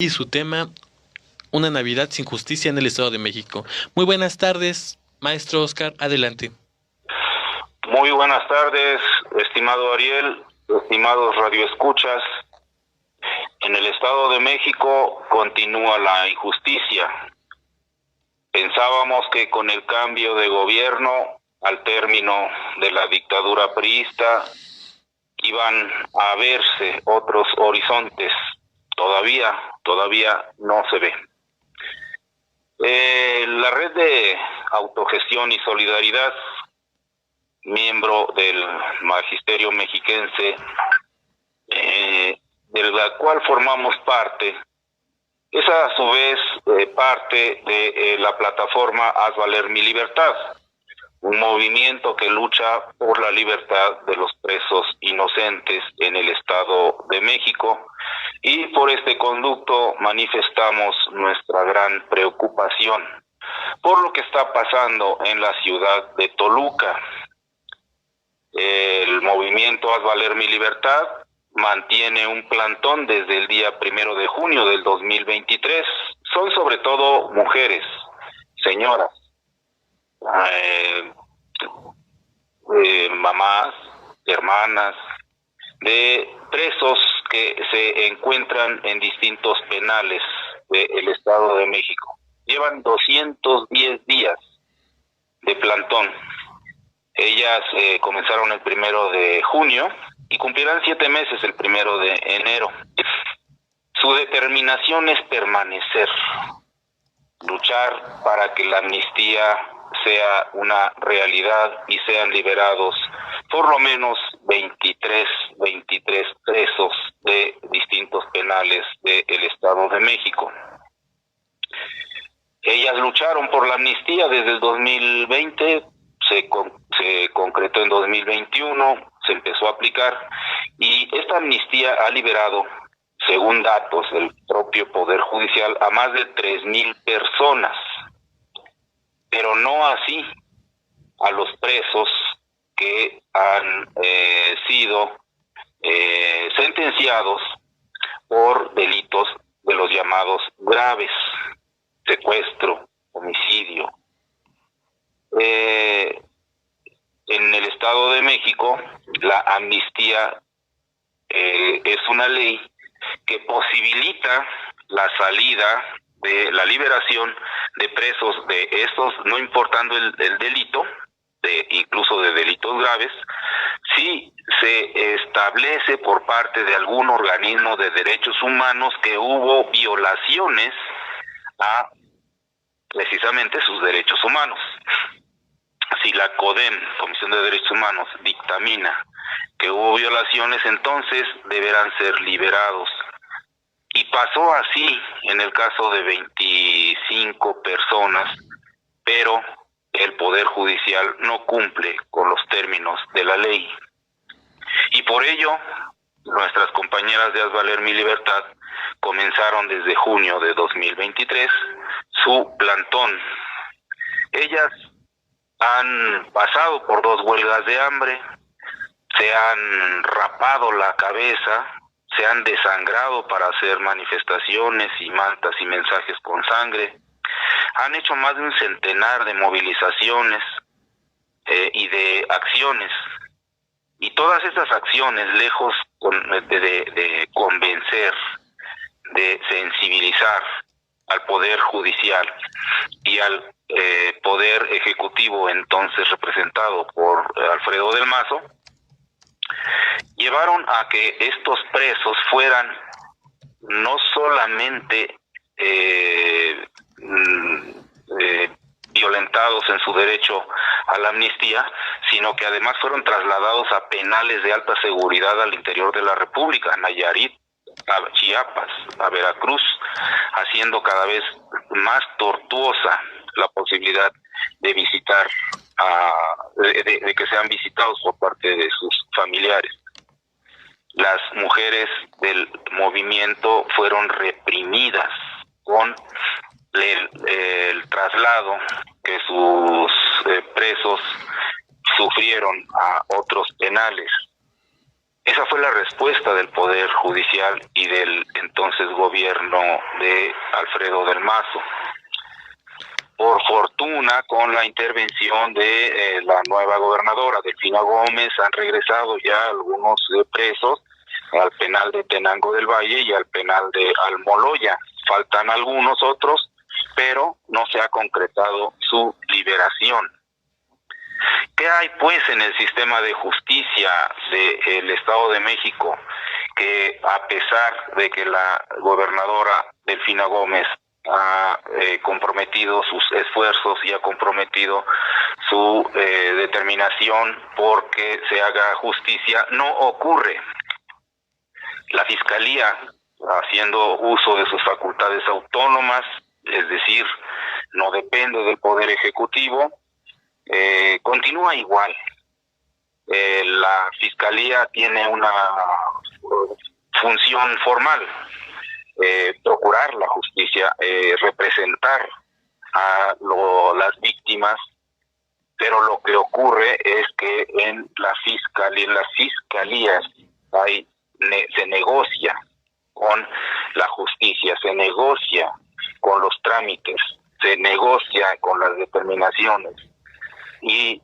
y su tema, Una Navidad sin justicia en el Estado de México. Muy buenas tardes, maestro Oscar, adelante. Muy buenas tardes, estimado Ariel, estimados radioescuchas. En el Estado de México continúa la injusticia. Pensábamos que con el cambio de gobierno, al término de la dictadura priista, iban a verse otros horizontes. Todavía no se ve. La red de autogestión y solidaridad, miembro del magisterio mexiquense, de la cual formamos parte, es a su vez parte de la plataforma Haz Valer Mi Libertad, un movimiento que lucha por la libertad de los presos inocentes en el Estado de México, y por este conducto manifestamos nuestra gran preocupación por lo que está pasando en la ciudad de Toluca. El movimiento Haz Valer Mi Libertad mantiene un plantón desde el día 1 de junio del 2023. Son sobre todo mujeres, señoras, mamás, hermanas, de presos que se encuentran en distintos penales del Estado de México. Llevan 210 días de plantón. Ellas comenzaron el 1 de junio y cumplirán 7 meses el 1 de enero. Su determinación es permanecer, luchar para que la amnistía sea una realidad y sean liberados por lo menos 23 presos de distintos penales del Estado de México. Ellas lucharon por la amnistía desde el 2020, se concretó en 2021, se empezó a aplicar, y esta amnistía ha liberado, según datos del propio Poder Judicial, a más de 3,000 personas, pero no así a los presos que han sido sentenciados por delitos de los llamados graves: secuestro, homicidio. En el Estado de México, la amnistía es una ley que posibilita la salida de la liberación de presos de estos, no importando el delito, incluso de delitos graves, si se establece por parte de algún organismo de derechos humanos que hubo violaciones a precisamente sus derechos humanos. Si la CODEM, Comisión de Derechos Humanos, dictamina que hubo violaciones, entonces deberán ser liberados. Y pasó así en el caso de 25 personas, pero el Poder Judicial no cumple con los términos de la ley. Y por ello, nuestras compañeras de Haz Valer Mi Libertad comenzaron desde junio de 2023 su plantón. Ellas han pasado por 2 huelgas de hambre, se han rapado la cabeza, se han desangrado para hacer manifestaciones y mantas y mensajes con sangre, han hecho más de un centenar de movilizaciones y de acciones, y todas estas acciones, lejos de convencer, de sensibilizar al Poder Judicial y al Poder Ejecutivo, entonces representado por Alfredo del Mazo, llevaron a que estos presos fueran no solamente violentados en su derecho a la amnistía, sino que además fueron trasladados a penales de alta seguridad al interior de la República, a Nayarit, a Chiapas, a Veracruz, haciendo cada vez más tortuosa la posibilidad de visitar, de que sean visitados por parte de sus familiares. Las mujeres del movimiento fueron reprimidas con el traslado que sus presos sufrieron a otros penales. Esa fue la respuesta cabeza del Poder Judicial y del entonces gobierno de Alfredo del Mazo. Por fortuna, con la intervención de la nueva gobernadora, Delfina Gómez, han regresado ya algunos presos al penal de Tenango del Valle y al penal de Almoloya. Faltan algunos otros, pero no se ha concretado su liberación. ¿Qué hay pues en el sistema de justicia del Estado de México? Que a pesar de que la gobernadora Delfina Gómez ha comprometido sus esfuerzos y ha comprometido su determinación porque se haga justicia, no ocurre. La Fiscalía, haciendo uso de sus facultades autónomas, es decir, no depende del Poder Ejecutivo, continúa igual. La Fiscalía tiene una función formal, procurar la justicia, representar a las víctimas, pero lo que ocurre es que en las fiscalías se negocia con la justicia, se negocia con los trámites, se negocia con las determinaciones, y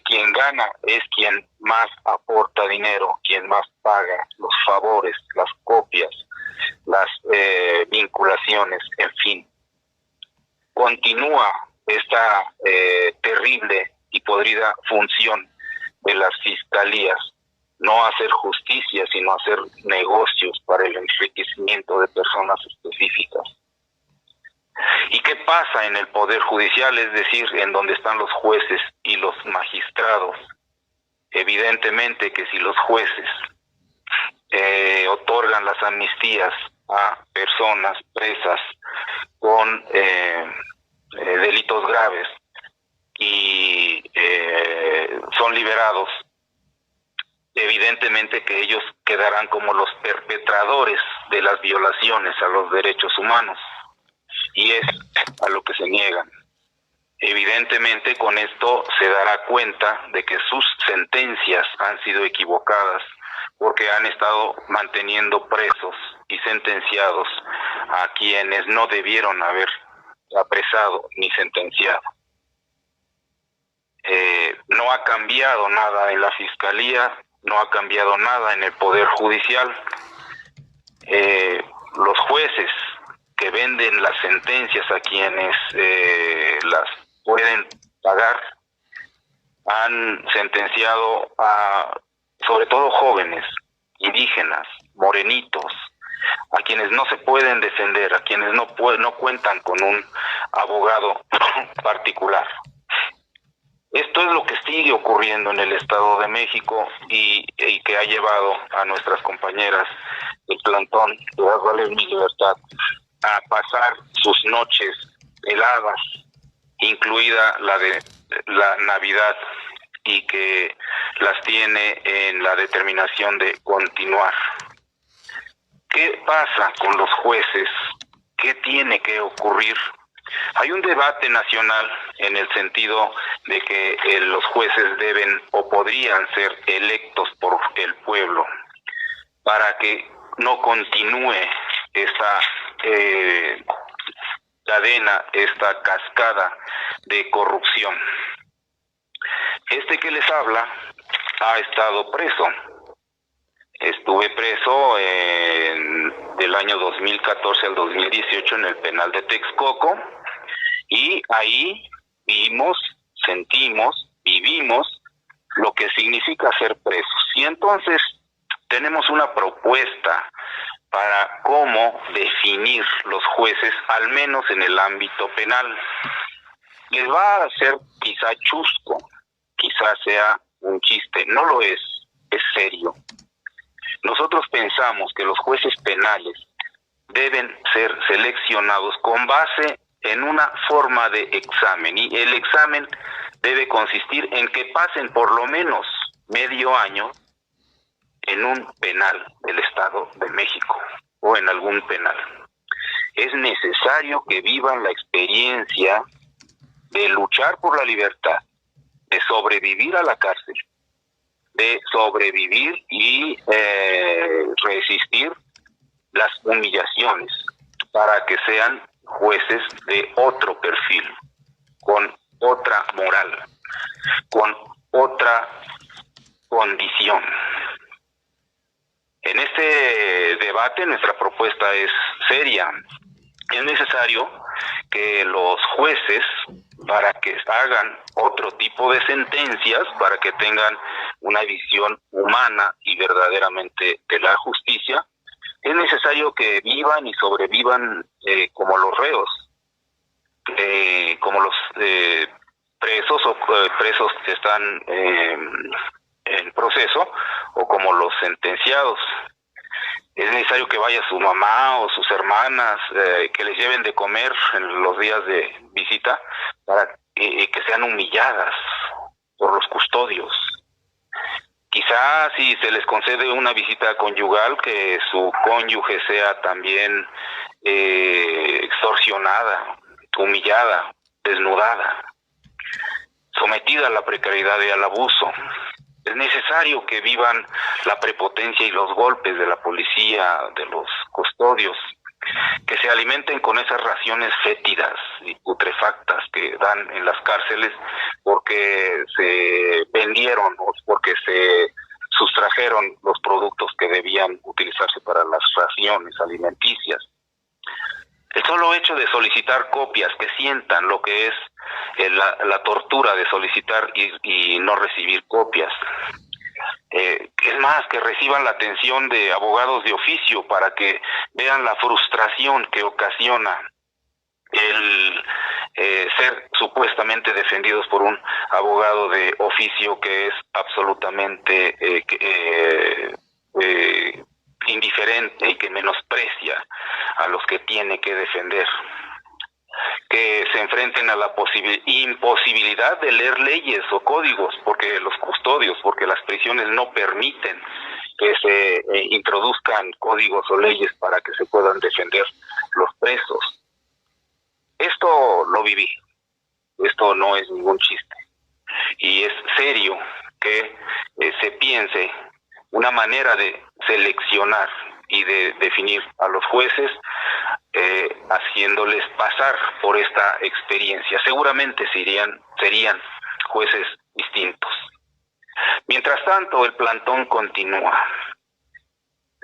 quien gana es quien más aporta dinero, quien más paga los favores, las copias, las vinculaciones, en fin. Continúa esta terrible y podrida función de las fiscalías, no hacer justicia, sino hacer negocios para el enriquecimiento de personas específicas. ¿Y qué pasa en el Poder Judicial? Es decir, en donde están los jueces y los magistrados. Evidentemente que si los jueces otorgan las amnistías a personas presas con delitos graves y son liberados, evidentemente que ellos quedarán como los perpetradores de las violaciones a los derechos humanos, y es a lo que se niegan. Evidentemente con esto se dará cuenta de que sus sentencias han sido equivocadas, porque han estado manteniendo presos y sentenciados a quienes no debieron haber apresado ni sentenciado. No ha cambiado nada en la Fiscalía, no ha cambiado nada en el Poder Judicial. Los jueces que venden las sentencias a quienes las pueden pagar han sentenciado a sobre todo jóvenes, indígenas, morenitos, a quienes no se pueden defender, a quienes no cuentan con un abogado particular. Esto es lo que sigue ocurriendo en el Estado de México y que ha llevado a nuestras compañeras del plantón de Haz Valer Mi Libertad a pasar sus noches heladas, incluida la de la Navidad, y que las tiene en la determinación de continuar. ¿Qué pasa con los jueces? ¿Qué tiene que ocurrir? Hay un debate nacional en el sentido de que los jueces deben o podrían ser electos por el pueblo para que no continúe esta cadena, esta cascada de corrupción. Este que les habla ha estado preso. Estuve preso del año 2014 al 2018 en el penal de Texcoco, y ahí vimos, sentimos, vivimos lo que significa ser presos. Y entonces tenemos una propuesta para cómo definir los jueces, al menos en el ámbito penal. Les va a ser quizá chusco, quizá sea un chiste, no lo es serio. Nosotros pensamos que los jueces penales deben ser seleccionados con base en una forma de examen, y el examen debe consistir en que pasen por lo menos medio año en un penal del Estado de México o en algún penal. Es necesario que vivan la experiencia de luchar por la libertad, de sobrevivir a la cárcel, de sobrevivir y resistir las humillaciones para que sean jueces de otro perfil, con otra moral, con otra condición. En este debate nuestra propuesta es seria. Es necesario que los jueces, para que hagan otro tipo de sentencias, para que tengan una visión humana y verdaderamente de la justicia, es necesario que vivan y sobrevivan como los reos, como los presos o presos que están en proceso, o como los sentenciados. Es necesario que vaya su mamá o sus hermanas, que les lleven de comer en los días de visita, para que sean humilladas por los custodios. Quizás si se les concede una visita conyugal, que su cónyuge sea también extorsionada, humillada, desnudada, sometida a la precariedad y al abuso. Es necesario que vivan la prepotencia y los golpes de la policía, de los custodios, que se alimenten con esas raciones fétidas y putrefactas que dan en las cárceles porque se vendieron o porque se sustrajeron los productos que debían utilizarse para las raciones alimenticias. El solo hecho de solicitar copias, que sientan lo que es la tortura de solicitar y no recibir copias. Es más, que reciban la atención de abogados de oficio para que vean la frustración que ocasiona el ser supuestamente defendidos por un abogado de oficio que es absolutamente indiferente y que menosprecia a los que tiene que defender, que se enfrenten a la imposibilidad de leer leyes o códigos, porque los custodios, porque las prisiones no permiten que se introduzcan códigos o leyes para que se puedan defender los presos. Esto lo viví, esto no es ningún chiste, y es serio que se piense una manera de seleccionar y de definir a los jueces, haciéndoles pasar por esta experiencia. Seguramente serían jueces distintos. Mientras tanto, el plantón continúa.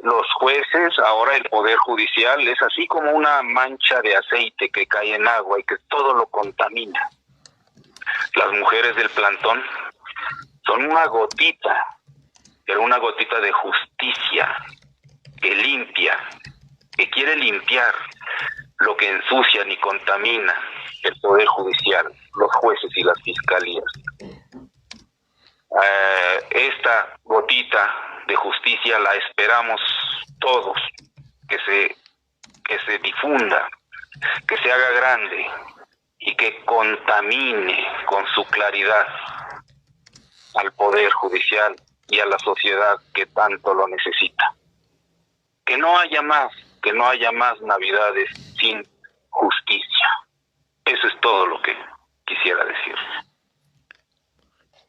Los jueces, ahora el Poder Judicial, es así como una mancha de aceite que cae en agua y que todo lo contamina. Las mujeres del plantón son una gotita, pero una gotita de justicia que limpia, que quiere limpiar lo que ensucian y contamina el Poder Judicial, los jueces y las fiscalías. Esta gotita de justicia la esperamos todos, que se difunda, que se haga grande y que contamine con su claridad al Poder Judicial y a la sociedad que tanto lo necesita. Que no haya más Navidades sin justicia. Eso es todo lo que quisiera decir.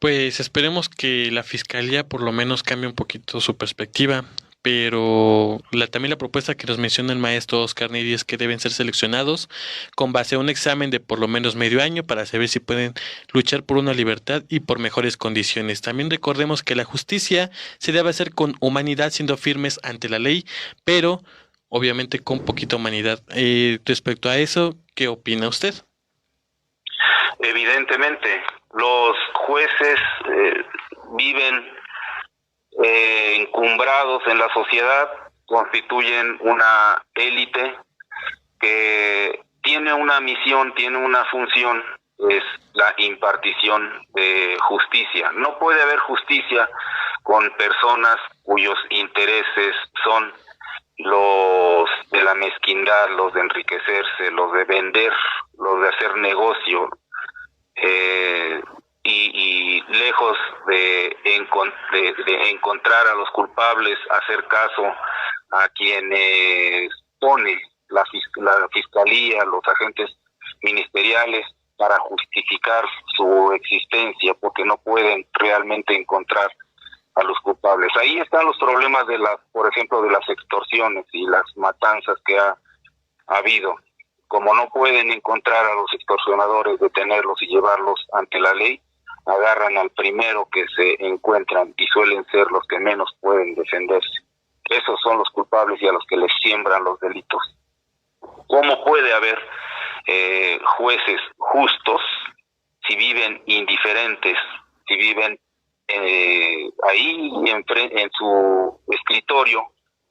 Pues esperemos que la Fiscalía por lo menos cambie un poquito su perspectiva, pero también la propuesta que nos menciona el maestro Oscar Neri es que deben ser seleccionados con base a un examen de por lo menos medio año para saber si pueden luchar por una libertad y por mejores condiciones. También recordemos que la justicia se debe hacer con humanidad, siendo firmes ante la ley, pero obviamente con poquita humanidad. Respecto a eso, ¿qué opina usted? Evidentemente, los jueces viven encumbrados en la sociedad, constituyen una élite que tiene una misión, tiene una función, es la impartición de justicia. No puede haber justicia con personas cuyos intereses son los de la mezquindad, los de enriquecerse, los de vender, los de hacer negocio, y lejos de encontrar a los culpables, hacer caso a quienes pone la fiscalía, los agentes ministeriales, para justificar su existencia, porque no pueden realmente encontrar a los culpables. Ahí están los problemas de las, por ejemplo, de las extorsiones y las matanzas que ha habido. Como no pueden encontrar a los extorsionadores, detenerlos y llevarlos ante la ley, agarran al primero que se encuentran y suelen ser los que menos pueden defenderse. Esos son los culpables y a los que les siembran los delitos. ¿Cómo puede haber jueces justos si viven indiferentes, si viven ahí en su escritorio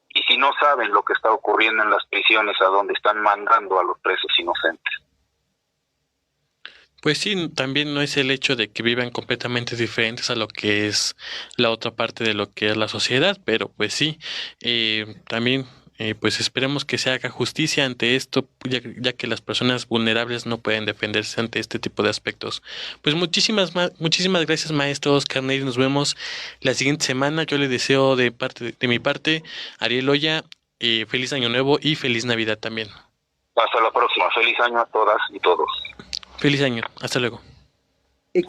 y si no saben lo que está ocurriendo en las prisiones a donde están mandando a los presos inocentes? Pues sí, también no es el hecho de que vivan completamente diferentes a lo que es la otra parte de lo que es la sociedad, pero pues sí, también pues esperemos que se haga justicia ante esto, ya que las personas vulnerables no pueden defenderse ante este tipo de aspectos. Pues muchísimas gracias, maestro Oscar Neri, nos vemos la siguiente semana. Yo le deseo de mi parte, Ariel Oya, feliz año nuevo y feliz Navidad también. Hasta la próxima. Feliz año a todas y todos. Feliz año, hasta luego.